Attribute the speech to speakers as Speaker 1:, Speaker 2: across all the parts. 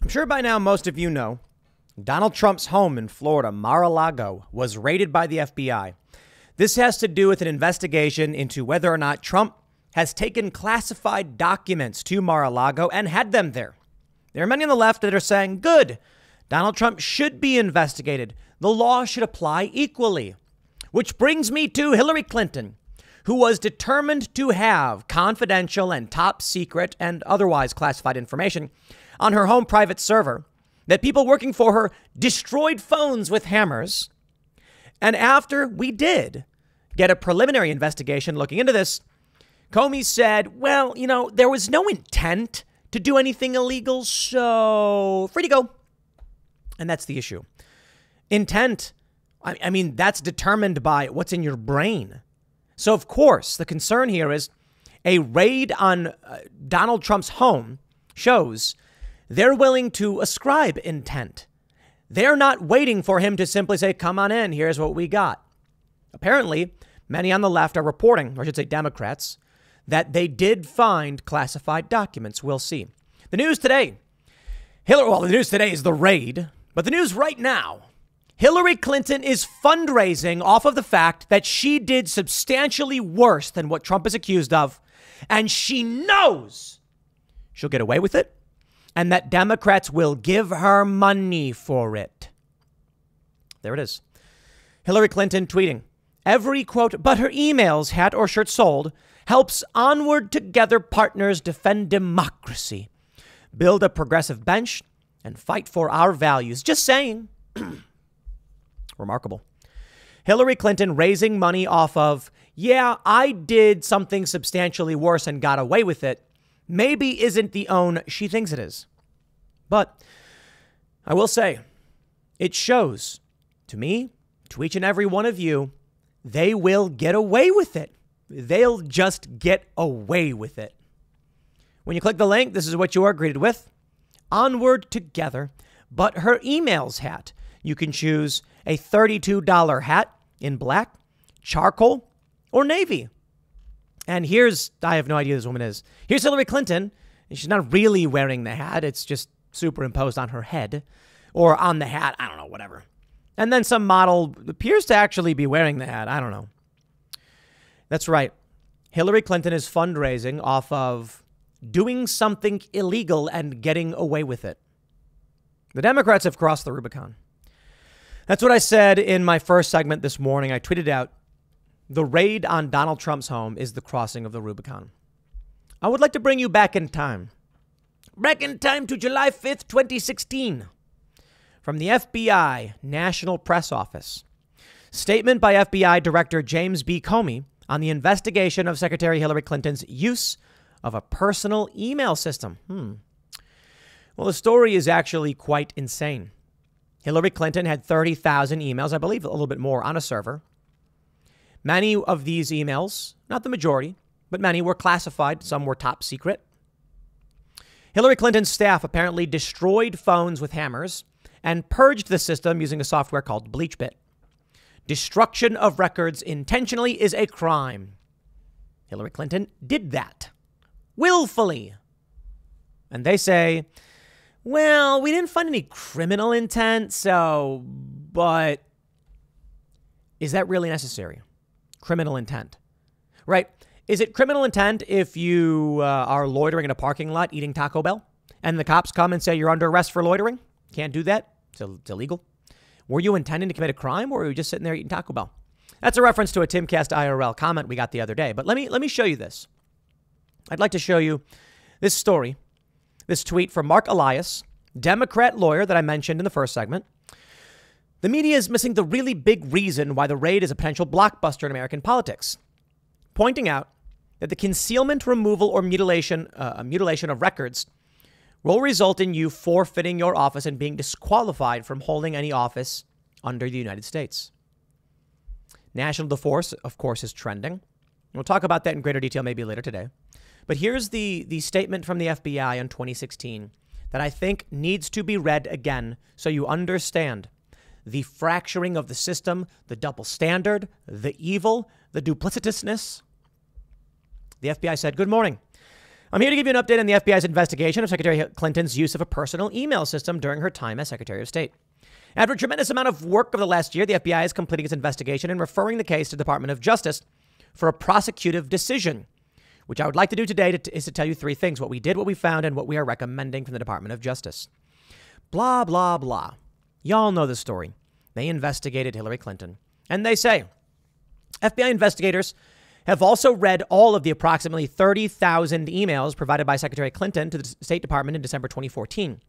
Speaker 1: I'm sure by now most of you know Donald Trump's home in Florida, Mar-a-Lago, was raided by the FBI. This has to do with an investigation into whether or not Trump has taken classified documents to Mar-a-Lago and had them there. There are many on the left that are saying, good, Donald Trump should be investigated. The law should apply equally. Which brings me to Hillary Clinton, who was determined to have confidential and top secret and otherwise classified information on her home private server that people working for her destroyed phones with hammers. And after we did get a preliminary investigation looking into this, Comey said, well, you know, there was no intent to do anything illegal, so free to go. And that's the issue. Intent, I mean, that's determined by what's in your brain. So, of course, the concern here is a raid on Donald Trump's home shows they're willing to ascribe intent. They're not waiting for him to simply say, come on in, here's what we got. Apparently, many on the left are reporting, or I should say Democrats, that they did find classified documents. We'll see. The news today, the news today is the raid, but the news right now, Hillary Clinton is fundraising off of the fact that she did substantially worse than what Trump is accused of, and she knows she'll get away with it, and that Democrats will give her money for it. There it is. Hillary Clinton tweeting, every quote, but her emails, hat or shirt sold, helps Onward Together partners defend democracy, build a progressive bench, and fight for our values. Just saying. Remarkable. Hillary Clinton raising money off of, yeah, I did something substantially worse and got away with it, maybe isn't the own she thinks it is. But I will say, it shows to me, to each and every one of you, they will get away with it. They'll just get away with it. When you click the link, this is what you are greeted with. Onward Together, but her emails hat. You can choose a $32 hat in black, charcoal, or navy. And I have no idea who this woman is. Here's Hillary Clinton. And she's not really wearing the hat. It's just superimposed on her head or on the hat. I don't know, whatever. And then some model appears to actually be wearing the hat. I don't know. That's right. Hillary Clinton is fundraising off of doing something illegal and getting away with it. The Democrats have crossed the Rubicon. That's what I said in my first segment this morning. I tweeted out, the raid on Donald Trump's home is the crossing of the Rubicon. I would like to bring you back in time. Back in time to July 5th, 2016. From the FBI National Press Office. Statement by FBI Director James B. Comey on the investigation of Secretary Hillary Clinton's use of a personal email system. Well, the story is actually quite insane. Hillary Clinton had 30,000 emails, I believe a little bit more, on a server. Many of these emails, not the majority, but many were classified. Some were top secret. Hillary Clinton's staff apparently destroyed phones with hammers and purged the system using a software called BleachBit. Destruction of records intentionally is a crime. Hillary Clinton did that willfully. And they say, well, we didn't find any criminal intent, but is that really necessary? Criminal intent, right? Is it criminal intent if you are loitering in a parking lot eating Taco Bell and the cops come and say you're under arrest for loitering? Can't do that. It's illegal. Were you intending to commit a crime or were you just sitting there eating Taco Bell? That's a reference to a Timcast IRL comment we got the other day. But let me show you this. I'd like to show you this story, this tweet from Mark Elias, Democrat lawyer that I mentioned in the first segment. The media is missing the really big reason why the raid is a potential blockbuster in American politics, pointing out that the concealment, removal, or mutilation of records will result in you forfeiting your office and being disqualified from holding any office under the United States. National divorce, of course, is trending. We'll talk about that in greater detail maybe later today. But here's the statement from the FBI in 2016 that I think needs to be read again so you understand the fracturing of the system, the double standard, the evil, the duplicitousness. The FBI said, good morning. I'm here to give you an update on the FBI's investigation of Secretary Clinton's use of a personal email system during her time as Secretary of State. After a tremendous amount of work over the last year, the FBI is completing its investigation and referring the case to the Department of Justice for a prosecutive decision, which I would like to do today is to tell you three things: what we did, what we found, and what we are recommending from the Department of Justice. Blah, blah, blah. Y'all know the story. They investigated Hillary Clinton. And they say FBI investigators have also read all of the approximately 30,000 emails provided by Secretary Clinton to the State Department in December 2014,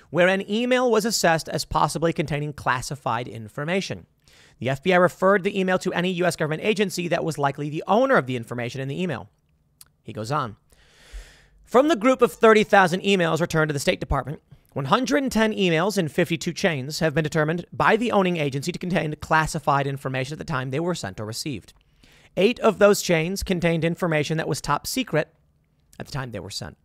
Speaker 1: where an email was assessed as possibly containing classified information. The FBI referred the email to any U.S. government agency that was likely the owner of the information in the email. He goes on. From the group of 30,000 emails returned to the State Department, 110 emails in 52 chains have been determined by the owning agency to contain classified information at the time they were sent or received. 8 of those chains contained information that was top secret at the time they were sent.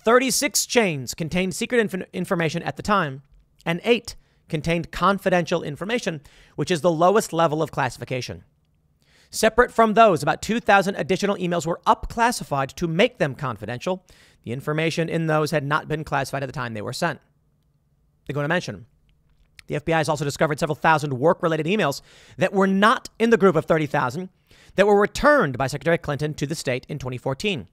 Speaker 1: 36 chains contained secret information at the time, and 8 contained confidential information, which is the lowest level of classification. Separate from those, about 2,000 additional emails were up-classified to make them confidential. The information in those had not been classified at the time they were sent. They're going to mention the FBI has also discovered several thousand work-related emails that were not in the group of 30,000 that were returned by Secretary Clinton to the state in 2014.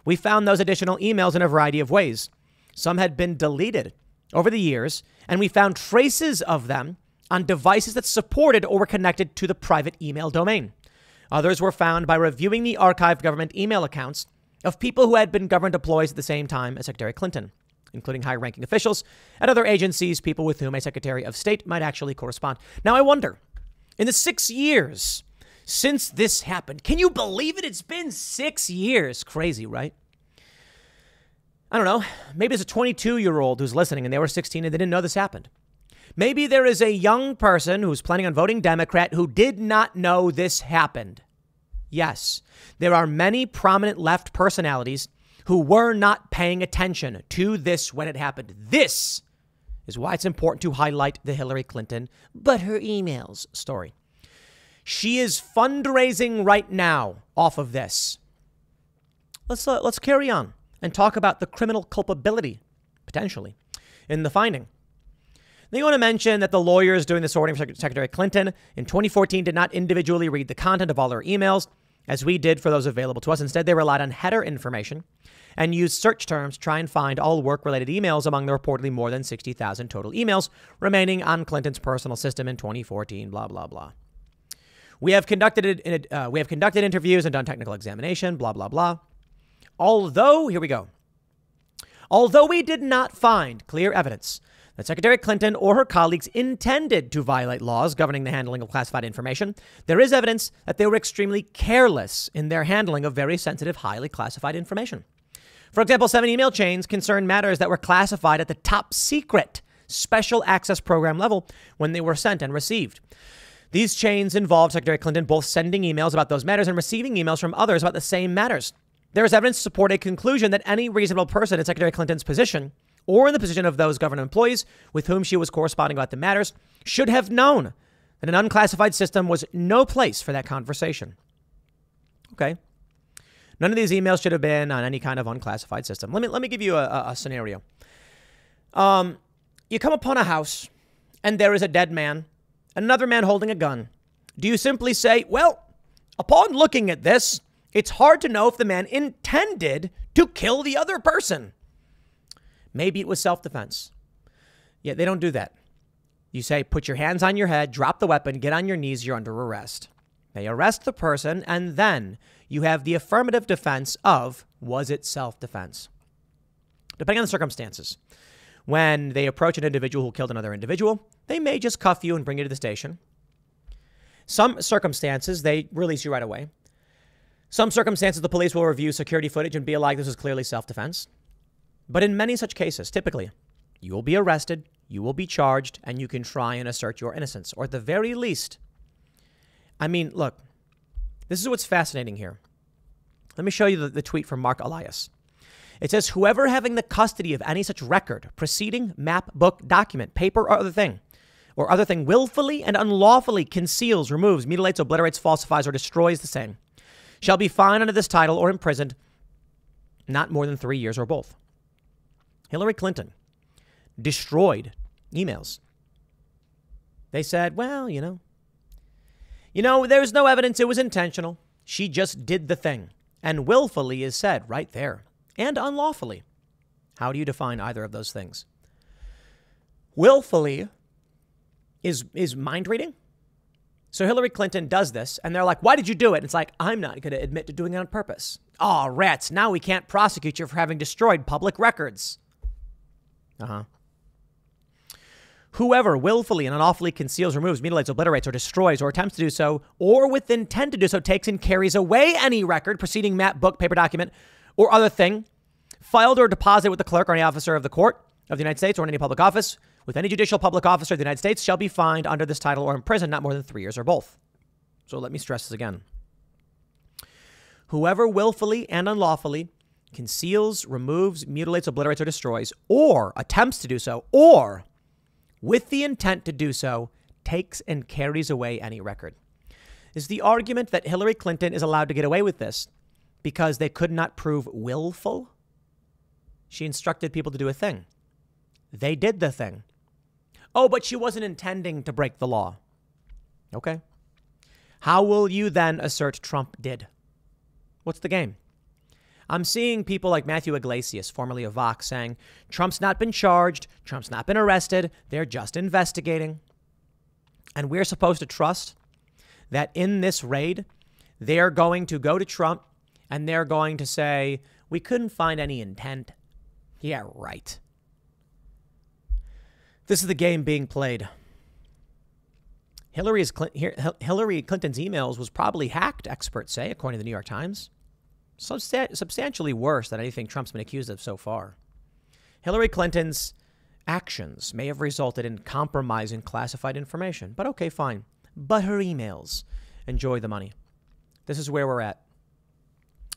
Speaker 1: We found those additional emails in a variety of ways. Some had been deleted over the years, and we found traces of them on devices that supported or were connected to the private email domain. Others were found by reviewing the archived government email accounts of people who had been government employees at the same time as Secretary Clinton, including high-ranking officials at other agencies, people with whom a Secretary of State might actually correspond. Now, I wonder, in the 6 years since this happened, can you believe it? It's been 6 years. Crazy, right? I don't know. Maybe it's a 22-year-old who's listening and they were 16 and they didn't know this happened. Maybe there is a young person who's planning on voting Democrat who did not know this happened. Yes, there are many prominent left personalities who were not paying attention to this when it happened. This is why it's important to highlight the Hillary Clinton, but her emails story. She is fundraising right now off of this. Let's carry on and talk about the criminal culpability, potentially, in the finding. They want to mention that the lawyers doing the sorting for Secretary Clinton in 2014 did not individually read the content of all her emails, as we did for those available to us. Instead, they relied on header information and used search terms to try and find all work-related emails among the reportedly more than 60,000 total emails remaining on Clinton's personal system in 2014, blah, blah, blah. We have conducted interviews and done technical examination, blah, blah, blah. Although we did not find clear evidence that Secretary Clinton or her colleagues intended to violate laws governing the handling of classified information, there is evidence that they were extremely careless in their handling of very sensitive, highly classified information. For example, 7 email chains concerned matters that were classified at the top secret special access program level when they were sent and received. These chains involved Secretary Clinton both sending emails about those matters and receiving emails from others about the same matters. There is evidence to support a conclusion that any reasonable person in Secretary Clinton's position or in the position of those government employees with whom she was corresponding about the matters should have known that an unclassified system was no place for that conversation. Okay. None of these emails should have been on any kind of unclassified system. Let me give you a scenario. You come upon a house and there is a dead man, another man holding a gun. Do you simply say, well, upon looking at this, it's hard to know if the man intended to kill the other person? Maybe it was self-defense. Yeah, they don't do that. You say, put your hands on your head, drop the weapon, get on your knees, you're under arrest. They arrest the person, and then you have the affirmative defense of, was it self-defense? Depending on the circumstances. When they approach an individual who killed another individual, they may just cuff you and bring you to the station. Some circumstances, they release you right away. Some circumstances, the police will review security footage and be like, this is clearly self-defense. But in many such cases, typically, you will be arrested, you will be charged, and you can try and assert your innocence. Or at the very least, I mean, look, this is what's fascinating here. Let me show you the tweet from Mark Elias. It says, whoever having the custody of any such record, proceeding, map, book, document, paper, or other thing willfully and unlawfully conceals, removes, mutilates, obliterates, falsifies, or destroys the same, shall be fined under this title or imprisoned not more than 3 years or both. Hillary Clinton destroyed emails. They said, well, there's no evidence it was intentional. She just did the thing. And willfully is said right there. And unlawfully. How do you define either of those things? Willfully is mind reading. So Hillary Clinton does this, and they're like, why did you do it? It's like, I'm not going to admit to doing it on purpose. Oh, rats, now we can't prosecute you for having destroyed public records. Whoever willfully and unlawfully conceals, removes, mutilates, obliterates, or destroys, or attempts to do so, or with intent to do so, takes and carries away any record, proceeding, map, book, paper document, or other thing, filed or deposited with the clerk or any officer of the court of the United States or in any public office, with any judicial public officer of the United States, shall be fined under this title or imprisoned not more than 3 years or both. So let me stress this again. Whoever willfully and unlawfully conceals, removes, mutilates, obliterates, or destroys, or attempts to do so, or with the intent to do so, takes and carries away any record. Is the argument that Hillary Clinton is allowed to get away with this because they could not prove willful? She instructed people to do a thing. They did the thing. Oh, but she wasn't intending to break the law. Okay. How will you then assert Trump did? What's the game? I'm seeing people like Matthew Iglesias, formerly of Vox, saying Trump's not been charged. Trump's not been arrested. They're just investigating. And we're supposed to trust that in this raid, they're going to go to Trump and they're going to say, we couldn't find any intent. Yeah, right. This is the game being played. Hillary Clinton's emails was probably hacked, experts say, according to the New York Times. Substantially worse than anything Trump's been accused of so far. Hillary Clinton's actions may have resulted in compromising classified information. But okay, fine. But her emails. Enjoy the money. This is where we're at.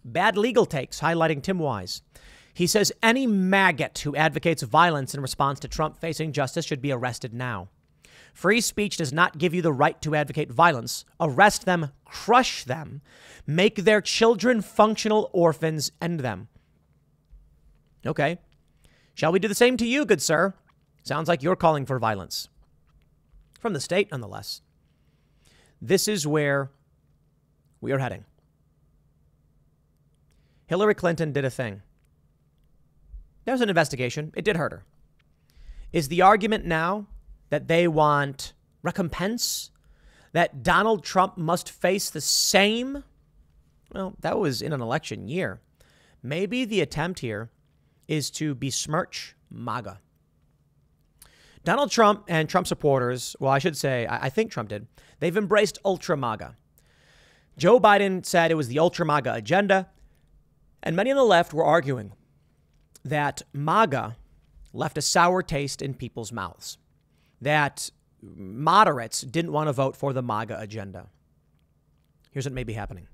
Speaker 1: Bad legal takes highlighting Tim Wise. He says any maggot who advocates violence in response to Trump facing justice should be arrested now. Free speech does not give you the right to advocate violence. Arrest them, crush them, make their children functional orphans, end them. Okay. Shall we do the same to you, good sir? Sounds like you're calling for violence. From the state, nonetheless. This is where we are heading. Hillary Clinton did a thing. There's an investigation. It did hurt her. Is the argument now that they want recompense? That Donald Trump must face the same? Well, that was in an election year. Maybe the attempt here is to besmirch MAGA. Donald Trump and Trump supporters, well, I should say, I think Trump did, they've embraced ultra MAGA. Joe Biden said it was the ultra MAGA agenda. And many on the left were arguing that MAGA left a sour taste in people's mouths, that moderates didn't want to vote for the MAGA agenda. Here's what may be happening.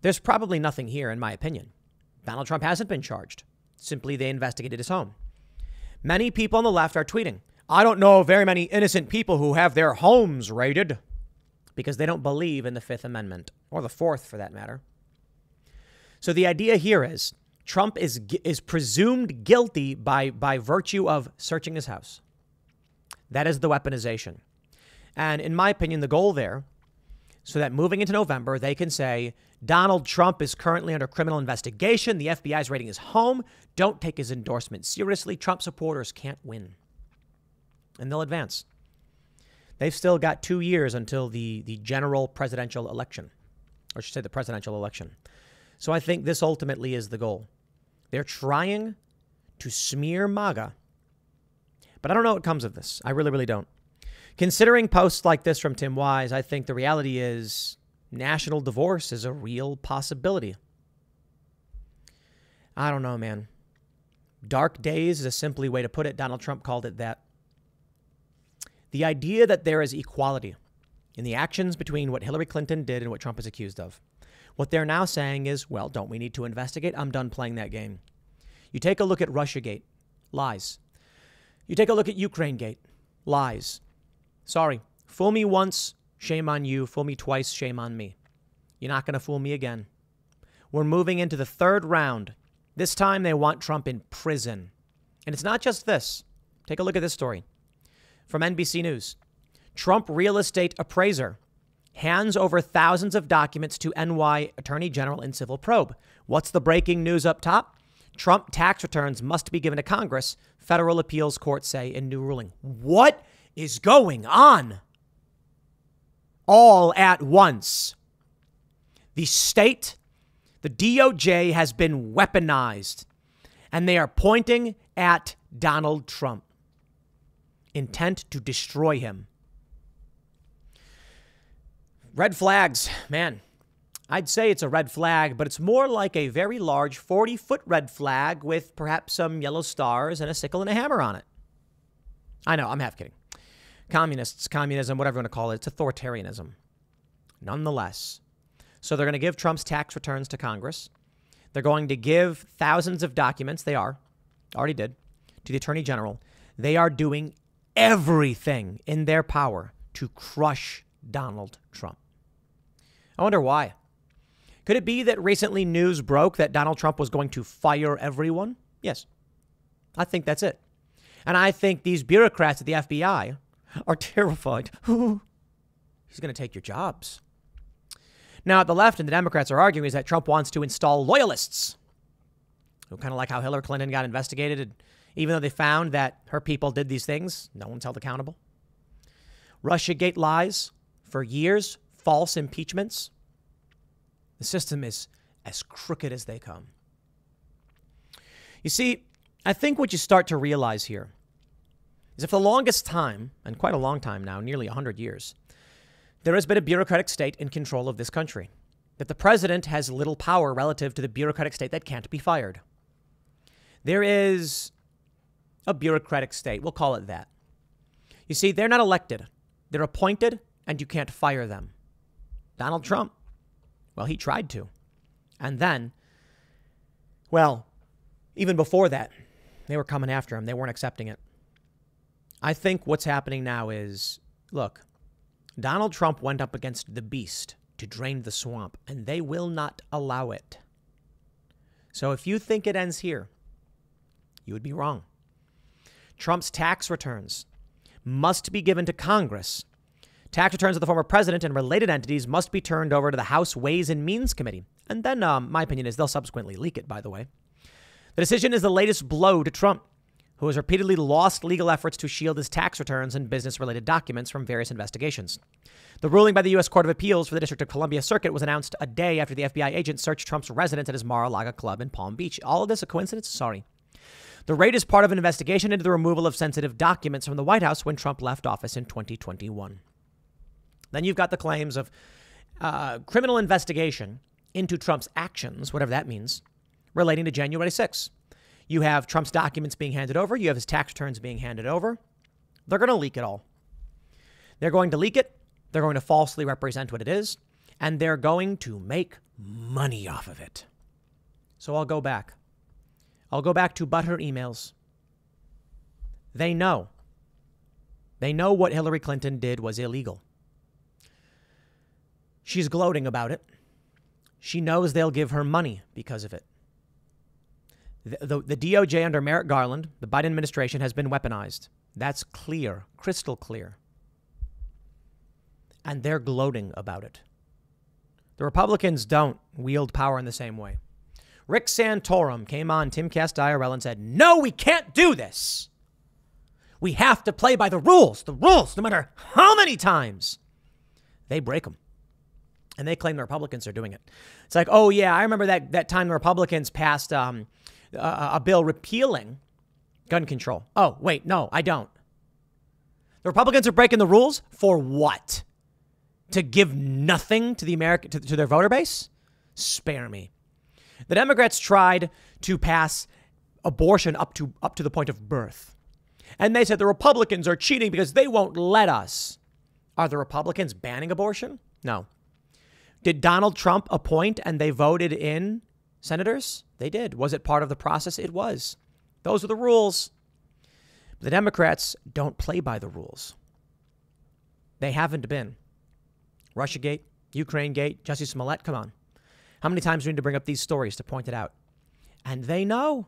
Speaker 1: There's probably nothing here, in my opinion. Donald Trump hasn't been charged. Simply, they investigated his home. Many people on the left are tweeting, I don't know very many innocent people who have their homes raided, because they don't believe in the Fifth Amendment, or the Fourth for that matter. So the idea here is Trump is presumed guilty by virtue of searching his house. That is the weaponization. And in my opinion, the goal there, so that moving into November, they can say, Donald Trump is currently under criminal investigation. The FBI is raiding his home. Don't take his endorsement seriously. Trump supporters can't win. And they'll advance. They've still got 2 years until the general presidential election, or I should say the presidential election. So I think this ultimately is the goal. They're trying to smear MAGA. But I don't know what comes of this. I really, really don't. Considering posts like this from Tim Wise, I think the reality is national divorce is a real possibility. I don't know, man. Dark days is a simply way to put it. Donald Trump called it that. The idea that there is equality in the actions between what Hillary Clinton did and what Trump is accused of. What they're now saying is, well, don't we need to investigate? I'm done playing that game. You take a look at Russiagate. Lies. You take a look at Ukrainegate. Lies. Sorry. Fool me once, shame on you. Fool me twice, shame on me. You're not going to fool me again. We're moving into the third round This time they want Trump in prison. And it's not just this. Take a look at this story from NBC News. Trump real estate appraiser hands over thousands of documents to NY Attorney General in civil probe. What's the breaking news up top? Trump tax returns must be given to Congress, federal appeals court say in new ruling. What is going on? All at once. The state, the DOJ has been weaponized, and they are pointing at Donald Trump, intent to destroy him. Red flags, man. I'd say it's a red flag, but it's more like a very large 40-foot red flag with perhaps some yellow stars and a sickle and a hammer on it. I know, I'm half kidding. Communists, communism, whatever you want to call it, it's authoritarianism. Nonetheless. So they're going to give Trump's tax returns to Congress. They're going to give thousands of documents, already did, to the Attorney General. They are doing everything in their power to crush Donald Trump. I wonder why. Could it be that recently news broke that Donald Trump was going to fire everyone? Yes. I think that's it. And I think these bureaucrats at the FBI are terrified. He's going to take your jobs. Now, the left and the Democrats are arguing is that Trump wants to install loyalists. Kind of like how Hillary Clinton got investigated. And even though they found that her people did these things, no one's held accountable. Russiagate lies for years, false impeachments. The system is as crooked as they come. You see, I think what you start to realize here is if the longest time, and quite a long time now, nearly 100 years, there has been a bureaucratic state in control of this country, that the president has little power relative to the bureaucratic state that can't be fired. There is a bureaucratic state. We'll call it that. You see, they're not elected. They're appointed, and you can't fire them. Donald Trump, well, he tried to. And then, well, even before that, they were coming after him. They weren't accepting it. I think what's happening now is, look, Donald Trump went up against the beast to drain the swamp, and they will not allow it. So if you think it ends here, you would be wrong. Trump's tax returns must be given to Congress. Tax returns of the former president and related entities must be turned over to the House Ways and Means Committee. And then, my opinion is they'll subsequently leak it, by the way. The decision is the latest blow to Trump, who has repeatedly lost legal efforts to shield his tax returns and business-related documents from various investigations. The ruling by the U.S. Court of Appeals for the District of Columbia Circuit was announced a day after the FBI agent searched Trump's residence at his Mar-a-Lago club in Palm Beach. All of this a coincidence? Sorry. The raid is part of an investigation into the removal of sensitive documents from the White House when Trump left office in 2021. Then you've got the claims of criminal investigation into Trump's actions, whatever that means, relating to January 6th. You have Trump's documents being handed over. You have his tax returns being handed over. They're going to leak it all. They're going to leak it. They're going to falsely represent what it is. And they're going to make money off of it. So I'll go back. I'll go back to butter emails. They know. They know what Hillary Clinton did was illegal. She's gloating about it. She knows they'll give her money because of it. The DOJ under Merrick Garland, the Biden administration, has been weaponized. That's clear, crystal clear. And they're gloating about it. The Republicans don't wield power in the same way. Rick Santorum came on Timcast IRL and said, no, we can't do this. We have to play by the rules, no matter how many times they break them. And they claim the Republicans are doing it. It's like, oh, yeah, I remember that time the Republicans passed a bill repealing gun control. Oh, wait, no, I don't. The Republicans are breaking the rules for what? To give nothing to the to their voter base? Spare me. The Democrats tried to pass abortion up to the point of birth. And they said the Republicans are cheating because they won't let us. Are the Republicans banning abortion? No. Did Donald Trump appoint and they voted in senators? They did. Was it part of the process? It was. Those are the rules. The Democrats don't play by the rules. They haven't been. Russiagate, Ukrainegate, Jussie Smollett, come on. How many times do we need to bring up these stories to point it out? And they know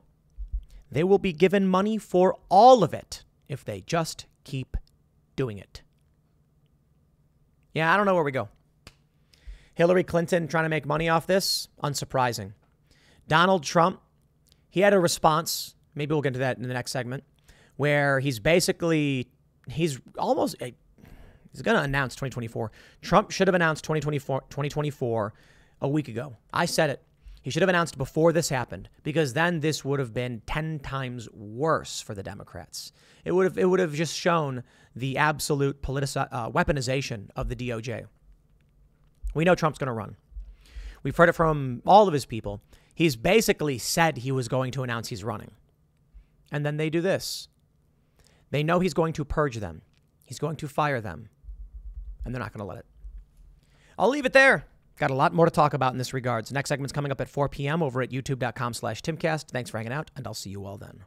Speaker 1: they will be given money for all of it if they just keep doing it. Yeah, I don't know where we go. Hillary Clinton trying to make money off this? Unsurprising. Donald Trump, he had a response. Maybe we'll get into that in the next segment, where he's going to announce 2024. Trump should have announced 2024 a week ago. I said it. He should have announced before this happened, because then this would have been 10 times worse for the Democrats. It would have just shown the absolute weaponization of the DOJ. We know Trump's going to run. We've heard it from all of his people. He's basically said he was going to announce he's running. And then they do this. They know he's going to purge them. He's going to fire them. And they're not going to let it. I'll leave it there. Got a lot more to talk about in this regards. Next segment's coming up at 4 p.m. over at youtube.com/Timcast. Thanks for hanging out, and I'll see you all then.